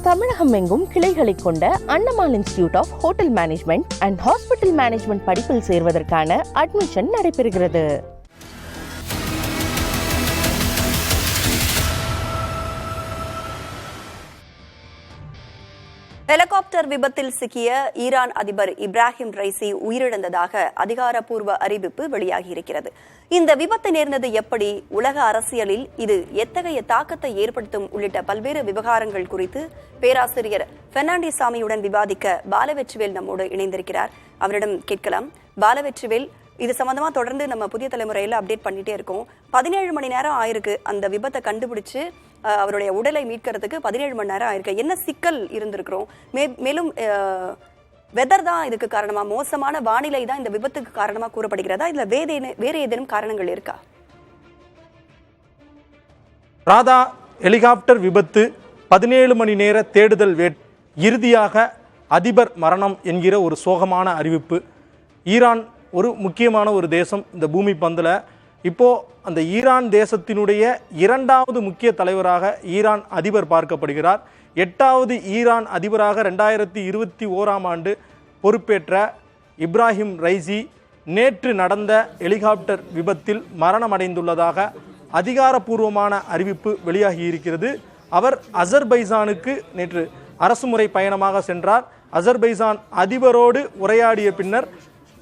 தமிழகம் எங்கும் கிளைகளை கொண்ட Annamalai institute of hotel management and hospital management படிப்பில் சேர்வதற்கான அட்மிஷன் நடைபெறுகிறது. ஹெலிகாப்டர் விபத்தில் சிக்கிய ஈரான் அதிபர் இப்ராஹிம் ரைசி உயிரிழந்ததாக அதிகாரப்பூர்வ அறிவிப்பு வெளியாகியிருக்கிறது. இந்த விபத்து நேர்ந்தது எப்படி, உலக அரசியலில் இது எத்தகைய தாக்கத்தை ஏற்படுத்தும் உள்ளிட்ட பல்வேறு விவகாரங்கள் குறித்து பேராசிரியர் பெர்னாண்டிசாமியுடன் விவாதிக்க பாலவெற்றிவேல் நம்மோடு இணைந்திருக்கிறார். அவரிடம் கேட்கலாம். பாலவெற்றிவேல், இது சம்பந்தமா தொடர்ந்து நம்ம புதிய தலைமுறையில அப்டேட் பண்ணிட்டே இருக்கோம். 17 மணி நேரம் ஆயிருக்கு அந்த விபத்தை கண்டுபிடிச்சு அவருடைய உடலை மீட்கிறதுக்கு 17 மணி நேரம் ஆயிருக்கு. என்ன சிக்கல் இருந்திருக்கிறோம்? மேலும் வெதர் தான் இதுக்கு காரணமா, மோசமான வானிலை தான் இந்த விபத்துக்கு காரணமா கூறப்படுகிறதா, இல்ல வேற ஏதேனும் காரணங்கள் இருக்கா? ராதா, ஹெலிகாப்டர் விபத்து, 17 மணி நேர தேடுதல் இறுதியாக அதிபர் மரணம் என்கிற ஒரு சோகமான அறிவிப்பு. ஈரான் ஒரு முக்கியமான ஒரு தேசம் இந்த பூமி பந்தில். இப்போது அந்த ஈரான் தேசத்தினுடைய 2வது முக்கிய தலைவராக ஈரான் அதிபர் பார்க்கப்படுகிறார். 8வது ஈரான் அதிபராக 2021ஆம் ஆண்டு பொறுப்பேற்ற இப்ராஹிம் ரைசி நேற்று நடந்த ஹெலிகாப்டர் விபத்தில் மரணமடைந்துள்ளதாக அதிகாரப்பூர்வமான அறிவிப்பு வெளியாகியிருக்கிறது. அவர் அசர்பைசானுக்கு நேற்று அரசுமுறை பயணமாக சென்றார். அசர்பைசான் அதிபரோடு உரையாடிய பின்னர்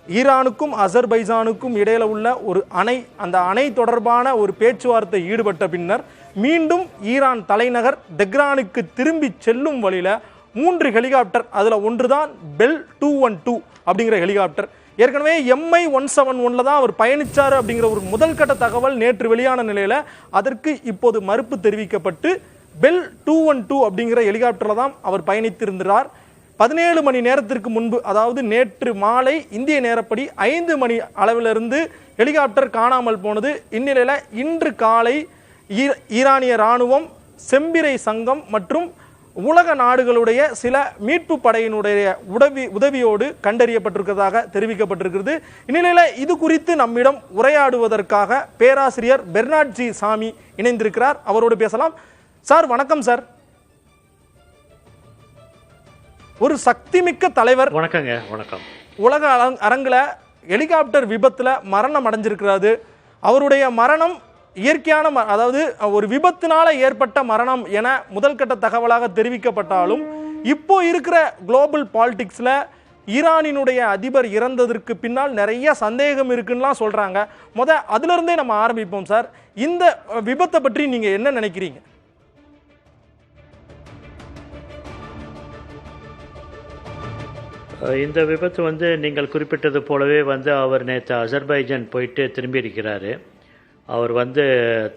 ஈரானுக்கும் அசர்பைசானுக்கும் இடையில உள்ள ஒரு அணை, அந்த அணை தொடர்பான ஒரு பேச்சுவார்த்தை ஈடுபட்ட பின்னர் மீண்டும் ஈரான் தலைநகர் தெஹ்ரானுக்கு திரும்பி செல்லும் வழியில் 3 ஹெலிகாப்டர், அதில் ஒன்று தான் பெல் 212 அப்படிங்கிற ஹெலிகாப்டர். ஏற்கனவே MI-171 தான் அவர் பயணித்தார் அப்படிங்கிற ஒரு முதல் கட்ட தகவல் நேற்று வெளியான நிலையில் அதற்கு இப்போது மறுப்பு தெரிவிக்கப்பட்டு பெல் 212 அப்படிங்கிற ஹெலிகாப்டரில் தான் அவர் பயணித்திருந்தார். 17 மணி நேரத்திற்கு முன்பு, அதாவது நேற்று மாலை இந்திய நேரப்படி 5 மணி அளவிலிருந்து ஹெலிகாப்டர் காணாமல் போனது. இந்நிலையில் இன்று காலை ஈரானிய இராணுவம், செம்பிறை சங்கம் மற்றும் உலக நாடுகளுடைய சில மீட்பு படையினுடைய உதவியோடு கண்டறியப்பட்டிருக்கிறதாக தெரிவிக்கப்பட்டிருக்கிறது. இந்நிலையில் இது குறித்து நம்மிடம் உரையாடுவதற்காக பேராசிரியர் பெர்னாண்டிசாமி இணைந்திருக்கிறார். அவரோடு பேசலாம். சார், வணக்கம் சார். ஒரு சக்திமிக்க தலைவர், வணக்கங்க. வணக்கம். உலக அரங்கில் ஹெலிகாப்டர் விபத்தில் மரணம் அடைஞ்சிருக்கிறாரு. அவருடைய மரணம் இயற்கையான, அதாவது ஒரு விபத்தினால ஏற்பட்ட மரணம் என முதல் கட்ட தகவலாக தெரிவிக்கப்பட்டாலும் இப்போ இருக்கிற குளோபல் பாலிடிக்ஸில் ஈரானினுடைய அதிபர் இறந்ததற்கு பின்னால் நிறைய சந்தேகம் இருக்குன்னுலாம் சொல்கிறாங்க. அதிலிருந்தே நம்ம ஆரம்பிப்போம் சார். இந்த விபத்தை பற்றி நீங்கள் என்ன நினைக்கிறீங்க? இந்த விபத்து நீங்கள் குறிப்பிட்டது போலவே அவர் நேற்று அசர்பைஜான் போயிட்டு திரும்பி இருக்கிறாரு. அவர்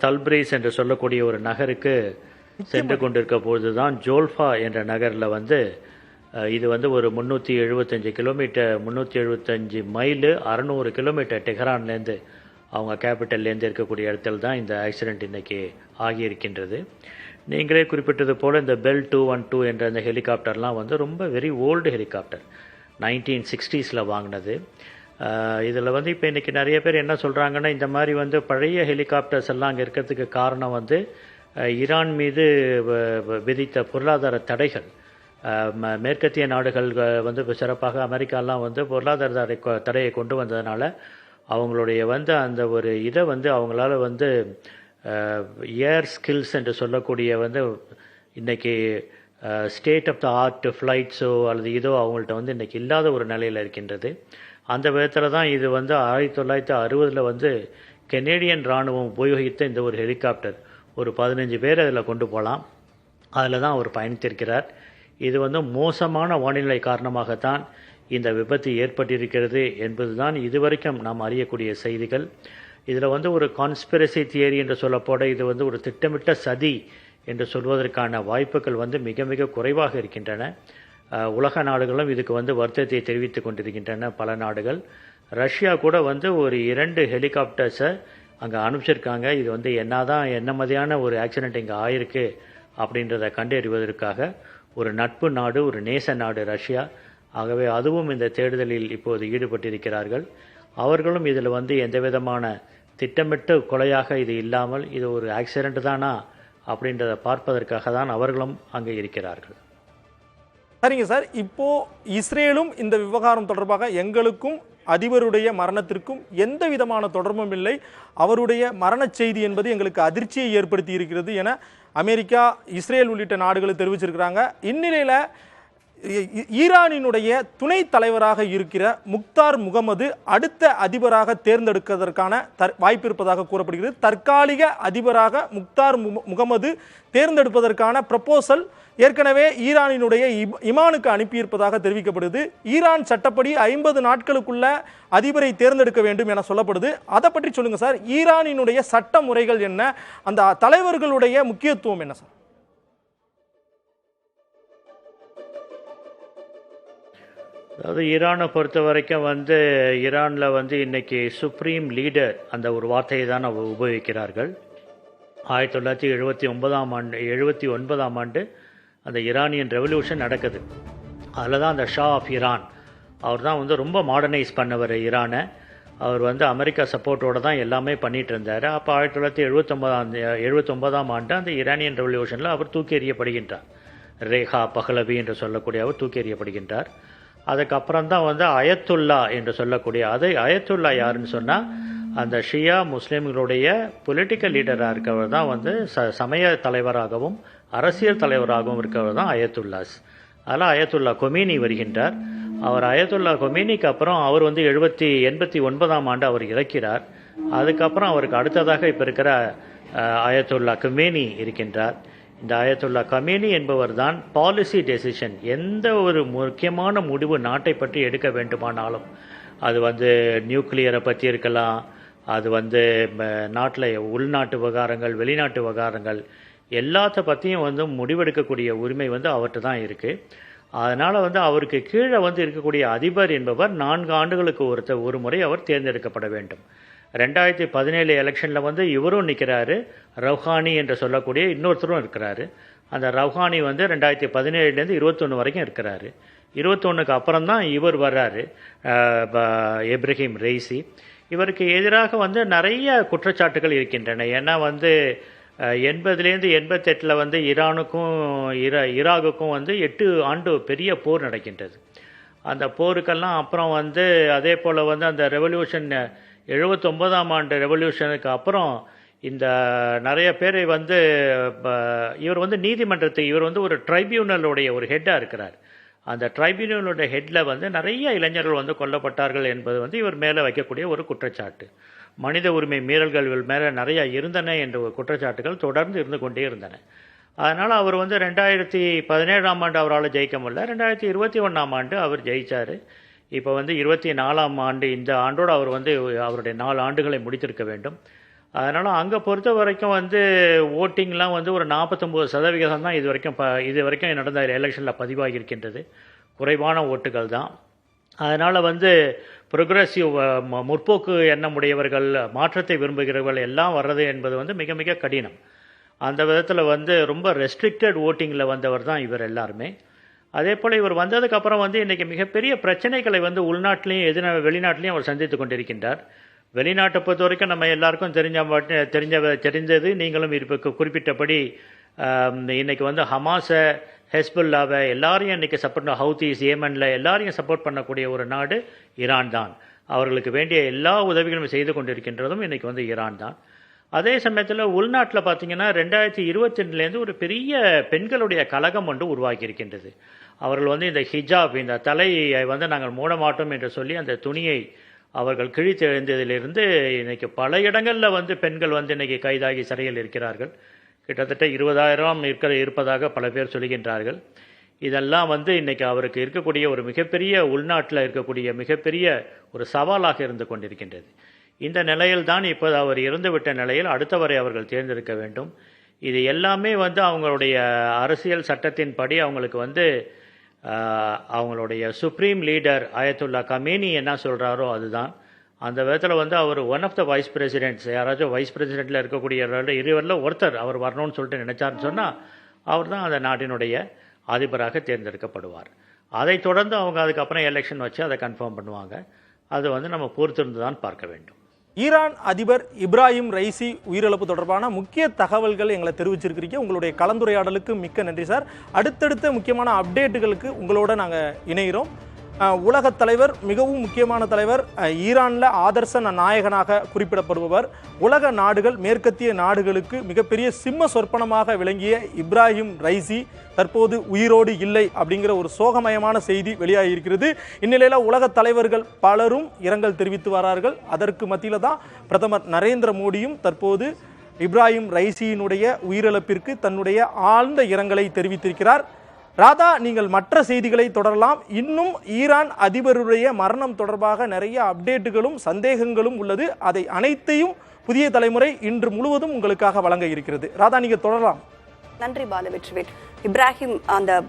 தல்பிரீஸ் என்று சொல்லக்கூடிய ஒரு நகருக்கு சென்று கொண்டிருக்க பொழுது தான் ஜோல்ஃபா என்ற நகரில் இது ஒரு 375 கிலோமீட்டர், 375 மைலு, 600 கிலோமீட்டர் டெஹ்ரான்லேருந்து, அவங்க கேபிட்டல்லேருந்து இருக்கக்கூடிய இடத்துல தான் இந்த ஆக்சிடெண்ட் இன்றைக்கி ஆகியிருக்கின்றது. நீங்களே குறிப்பிட்டது போல் இந்த பெல் 212 என்ற அந்த ஹெலிகாப்டர்லாம் ரொம்ப வெரி ஓல்டு ஹெலிகாப்டர், 1960s வாங்கினது. இதில் இப்போ இன்றைக்கி நிறைய பேர் என்ன சொல்கிறாங்கன்னா, இந்த மாதிரி பழைய ஹெலிகாப்டர்ஸ் எல்லாம் அங்கே இருக்கிறதுக்கு காரணம் ஈரான் மீது விதித்த பொருளாதார தடைகள். மேற்கத்திய நாடுகள் சிறப்பாக அமெரிக்காலாம் பொருளாதார தடையை கொண்டு வந்ததுனால அவங்களுடைய அந்த ஒரு இதை அவங்களால ஏர் ஸ்கில்ஸ் என்று சொல்லக்கூடிய இன்றைக்கி ஸ்டேட் ஆஃப் த ஆர்ட் ஃப்ளைட்ஸோ அல்லது இதோ அவங்கள்ட்ட இன்றைக்கி இல்லாத ஒரு நிலையில் இருக்கின்றது. அந்த விதத்தில் தான் இது 1960 கெனேடியன் இராணுவம் உபயோகித்த இந்த ஒரு ஹெலிகாப்டர். ஒரு 15 பேர் அதில் கொண்டு போகலாம். அதில் தான் அவர் பயணித்திருக்கிறார். இது மோசமான வானிலை காரணமாகத்தான் இந்த விபத்து ஏற்பட்டிருக்கிறது என்பது தான் இதுவரைக்கும் நாம் அறியக்கூடிய செய்திகள். இதில் ஒரு கான்ஸ்பிரசி தியரி என்று சொல்லப்போட இது ஒரு திட்டமிட்ட சதி என்று சொல்வதற்கான வாய்ப்புகள் மிக மிக குறைவாக இருக்கின்றன. உலக நாடுகளும் இதுக்கு வருத்தத்தை தெரிவித்து கொண்டிருக்கின்றன. பல நாடுகள், ரஷ்யா கூட ஒரு 2 ஹெலிகாப்டர்ஸை அங்கே அனுப்பிச்சிருக்காங்க. இது என்ன மாதிரியான ஒரு ஆக்சிடெண்ட் இங்கே ஆயிருக்கு அப்படின்றத கண்டறிவதற்காக ஒரு நட்பு நாடு, ஒரு நேச நாடு ரஷ்யா. ஆகவே அதுவும் இந்த தேடுதலில் இப்போது ஈடுபட்டிருக்கிறார்கள். அவர்களும் இதில் எந்த விதமான திட்டமிட்டு கொலையாக இது இல்லாமல் இது ஒரு ஆக்சிடெண்ட் தானா அப்படின்றத பார்ப்பதற்காக தான் அவர்களும் அங்கே இருக்கிறார்கள். சரிங்க சார், இப்போ இஸ்ரேலும் இந்த விவகாரம் தொடர்பாக எங்களுக்கும் அதிபருடைய மரணத்திற்கும் எந்த விதமான தொடர்பும் இல்லை, அவருடைய மரணச் செய்தி என்பது எங்களுக்கு அதிர்ச்சியை ஏற்படுத்தி இருக்கிறது என அமெரிக்கா, இஸ்ரேல் உள்ளிட்ட நாடுகள் தெரிவிச்சிருக்கிறாங்க. இந்நிலையில ஈரானினுடைய துணை தலைவராக இருக்கிற முக்தார் முகமது அடுத்த அதிபராக தேர்ந்தெடுப்பதற்கான வாய்ப்பு இருப்பதாக கூறப்படுகிறது. தற்காலிக அதிபராக முக்தார் முகமது தேர்ந்தெடுப்பதற்கான ப்ரப்போசல் ஏற்கனவே ஈரானினுடைய இமானுக்கு அனுப்பியிருப்பதாக தெரிவிக்கப்படுது. ஈரான் சட்டப்படி 50 நாட்களுக்குள்ள அதிபரை தேர்ந்தெடுக்க வேண்டும் என சொல்லப்படுது. அதை பற்றி சொல்லுங்க சார். ஈரானினுடைய சட்ட முறைகள் என்ன, அந்த தலைவர்களுடைய முக்கியத்துவம் என்ன சார்? அதாவது ஈரானை பொறுத்த வரைக்கும் ஈரானில் இன்னைக்கு சுப்ரீம் லீடர் அந்த ஒரு வார்த்தையை தான் உபயோகிக்கிறார்கள். 1979 ஆண்டு அந்த ஈரானியன் ரெவல்யூஷன் நடக்குது. அதில் தான் அந்த ஷா ஆஃப் ஈரான் அவர் தான் ரொம்ப மாடர்னைஸ் பண்ணவர் ஈரானை. அவர் அமெரிக்கா சப்போர்ட்டோடு தான் எல்லாமே பண்ணிகிட்டு இருந்தார். அப்போ 1979 ஆண்டு அந்த ஈரானியன் ரெவல்யூஷனில் அவர் தூக்கி எறியப்படுகின்றார். ரேகா பஹ்லவி என்று சொல்லக்கூடிய அவர் தூக்கி எறியப்படுகின்றார். அதுக்கப்புறம் தான் அயத்துல்லா என்று சொல்லக்கூடிய அயத்துல்லா யாருன்னு சொன்னால் அந்த ஷியா முஸ்லீம்களுடைய பொலிட்டிக்கல் லீடராக இருக்கவர் தான் சமய தலைவராகவும் அரசியல் தலைவராகவும் இருக்கவர் தான் அயத்துல்லாஸ். அதில் அயத்துல்லா கொமீனி வருகின்றார். அவர் அயத்துல்லா கொமீனிக்கு அப்புறம் அவர் 1989 ஆண்டு அவர் இறக்கிறார். அதுக்கப்புறம் அவருக்கு அடுத்ததாக இப்போ இருக்கிற அயத்துல்லா கொமேனி இருக்கின்றார். இந்த அயத்துல்லா கமேனி என்பவர் தான் பாலிசி டெசிஷன், எந்த ஒரு முக்கியமான முடிவு நாட்டை பற்றி எடுக்க வேண்டுமானாலும், அது நியூக்ளியரை பற்றி இருக்கலாம், அது நாட்டில் உள்நாட்டு விவகாரங்கள் வெளிநாட்டு விவகாரங்கள் எல்லாத்த பற்றியும் முடிவெடுக்கக்கூடிய உரிமை அவர்கிட்ட தான் இருக்குது. அதனால் அவருக்கு கீழே இருக்கக்கூடிய அதிபர் என்பவர் 4 ஆண்டுகளுக்கு ஒரு முறை அவர் தேர்ந்தெடுக்கப்பட வேண்டும். 2017 எலெக்ஷனில் இவரும் நிற்கிறாரு, ரவ்ஹானி என்று சொல்லக்கூடிய இன்னொருத்தரும் இருக்கிறாரு. அந்த ரவ்ஹானி 2017 21 வரைக்கும் இருக்கிறாரு. 21க்கு அப்புறம் தான் இவர் வர்றாரு, இப்ராஹிம் ரைசி. இவருக்கு எதிராக நிறைய குற்றச்சாட்டுகள் இருக்கின்றன. ஏன்னா 80லேருந்து 88 ஈரானுக்கும் ஈராக்குக்கும் 8 ஆண்டு பெரிய போர் நடக்கின்றது. அந்த போருக்கெல்லாம் அப்புறம் அதே போல் அந்த ரெவல்யூஷன் 79ஆம் ஆண்டு ரெவல்யூஷனுக்கு அப்புறம் இந்த நிறைய பேரை இவர் நீதிமன்றத்தை இவர் ஒரு ட்ரைபியூனலுடைய ஒரு ஹெட்டாக இருக்கிறார். அந்த ட்ரைபியூனலுடைய ஹெட்டில் நிறைய இளைஞர்கள் கொல்லப்பட்டார்கள் என்பது இவர் மேலே வைக்கக்கூடிய ஒரு குற்றச்சாட்டு. மனித உரிமை மீறல்கள் மேலே நிறையா இருந்தன என்ற ஒரு குற்றச்சாட்டுகள் தொடர்ந்து இருந்து கொண்டே இருந்தன. அதனால் அவர் 2017ஆம் ஆண்டு அவரால் ஜெயிக்க முடியல. 2021ஆம் ஆண்டு அவர் ஜெயித்தார். இப்போ 24ஆம் ஆண்டு இந்த ஆண்டோடு அவர் அவருடைய 4 ஆண்டுகளை முடித்திருக்க வேண்டும். அதனால் அங்கே பொறுத்த வரைக்கும் ஓட்டிங்லாம் ஒரு 49% தான் இது வரைக்கும் நடந்த எலெக்ஷனில் பதிவாகி இருக்கின்றது. குறைவான ஓட்டுகள் தான். அதனால் ப்ரொக்ரெசிவ் முற்போக்கு எண்ணமுடையவர்கள், மாற்றத்தை விரும்புகிறவர்கள் எல்லாம் வர்றது என்பது மிக மிக கடினம். அந்த விதத்தில் ரொம்ப ரெஸ்ட்ரிக்டட் ஓட்டிங்கில் வந்தவர் தான் இவர் எல்லாருமே. அதே போல் இவர் வந்ததுக்கப்புறம் இன்றைக்கி மிகப்பெரிய பிரச்சனைகளை உள்நாட்டிலையும் வெளிநாட்டிலையும் அவர் சந்தித்து கொண்டிருக்கின்றார். வெளிநாட்டை பொறுத்த வரைக்கும் நம்ம எல்லாருக்கும் தெரிஞ்சது, நீங்களும் இப்போ குறிப்பிட்டபடி இன்றைக்கி ஹமாஸை, ஹெஸ்புல்லாவை எல்லாரையும் இன்றைக்கி சப்போர்ட், ஹவுதீஸ் ஏமனில் எல்லாரையும் சப்போர்ட் பண்ணக்கூடிய ஒரு நாடு ஈரான் தான். அவர்களுக்கு வேண்டிய எல்லா உதவிகளும் செய்து கொண்டிருக்கின்றதும் இன்றைக்கி ஈரான் தான். அதே சமயத்தில் உள்நாட்டில் பார்த்திங்கன்னா 2022 ஒரு பெரிய பெண்களுடைய கலகம் உருவாக்கி இருக்கின்றது. அவர்கள் இந்த ஹிஜாப், இந்த தலையை நாங்கள் மூட மாட்டோம் என்று சொல்லி அந்த துணியை அவர்கள் கிழித்தெழுந்ததிலிருந்து இன்றைக்கி பல இடங்களில் பெண்கள் இன்றைக்கி கைதாகி சிறையில் இருக்கிறார்கள். கிட்டத்தட்ட 20,000 இருப்பதாக பல பேர் சொல்கின்றார்கள். இதெல்லாம் இன்றைக்கி அவருக்கு இருக்கக்கூடிய ஒரு மிகப்பெரிய உள்நாட்டில் இருக்கக்கூடிய மிகப்பெரிய ஒரு சவாலாக இருந்து கொண்டிருக்கின்றது. இந்த நிலையில் தான் இப்போ அவர் இறந்துவிட்ட நிலையில் அடுத்தவரை அவர்கள் தேர்ந்தெடுக்க வேண்டும். இது எல்லாமே அவங்களுடைய அரசியல் சட்டத்தின்படி அவங்களுக்கு அவங்களுடைய சுப்ரீம் லீடர் அயத்துல்லா கமேனி என்ன சொல்கிறாரோ அதுதான். அந்த விதத்தில் அவர் one of the vice presidents, யாராச்சும் வைஸ் பிரசிடென்ட்டில் இருக்கக்கூடிய இருவரில் ஒருத்தர் அவர் வரணும்னு சொல்லிட்டு நினைச்சாருன்னு சொன்னால் அவர் தான் அந்த நாட்டினுடைய அதிபராக தேர்ந்தெடுக்கப்படுவார். அதை தொடர்ந்து அவங்க அதுக்கப்புறம் எலெக்ஷன் வச்சு அதை கன்ஃபார்ம் பண்ணுவாங்க. அது நம்ம பொறுத்திருந்து தான் பார்க்க வேண்டும். ஈரான் அதிபர் இப்ராஹிம் ரைசி உயிரிழப்பு தொடர்பான முக்கிய தகவல்கள் எங்களை தெரிவிச்சிருக்கிறீங்க. உங்களுடைய கலந்துரையாடலுக்கு மிக்க நன்றி சார். அடுத்தடுத்த முக்கியமான அப்டேட்டுகளுக்கு உங்களோட நாங்கள் இணைகிறோம். உலகத் தலைவர், மிகவும் முக்கியமான தலைவர், ஈரானில் ஆதர்ச நாயகனாக குறிப்பிடப்படுபவர், உலக நாடுகள், மேற்கத்திய நாடுகளுக்கு மிகப்பெரிய சிம்ம சொற்பனமாக விளங்கிய இப்ராஹிம் ரைசி தற்போது உயிரோடு இல்லை அப்படிங்கிற ஒரு சோகமயமான செய்தி வெளியாகியிருக்கிறது. இந்நிலையில் உலக தலைவர்கள் பலரும் இரங்கல் தெரிவித்து வரார்கள். அதற்கு மத்தியில் தான் பிரதமர் நரேந்திர மோடியும் தற்போது இப்ராஹிம் ரைசியினுடைய உயிரிழப்பிற்கு தன்னுடைய ஆழ்ந்த இரங்கலை தெரிவித்திருக்கிறார். ராதா, நீங்கள் மற்ற செய்திகளை தொடரலாம். இன்னும் ஈரான் அதிபருடைய மரணம் தொடர்பாக நிறைய அப்டேட்டுகளும் சந்தேகங்களும் உள்ளது. அதை அனைத்தையும் புதிய தலைமுறை இன்று முழுவதும் உங்களுக்காக வழங்க இருக்கிறது. ராதா, நீங்க தொடரலாம். நன்றி பாலவெற்றிவேல். இப்ராஹிம், அந்த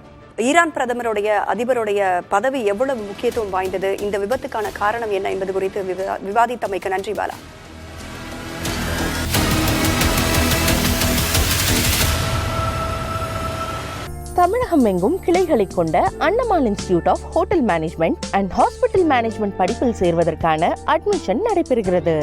ஈரான் பிரதமருடைய அதிபருடைய பதவி எவ்வளவு முக்கியத்துவம் வாய்ந்தது, இந்த விபத்துக்கான காரணம் என்ன என்பது குறித்து விவாதித்தமைக்கு நன்றி பாலா. தமிழகம் எங்கும் கிளைகளை கொண்ட Annamalai institute of hotel management and hospital management படிப்பில் சேர்வதற்கான அட்மிஷன் நடைபெறுகிறது.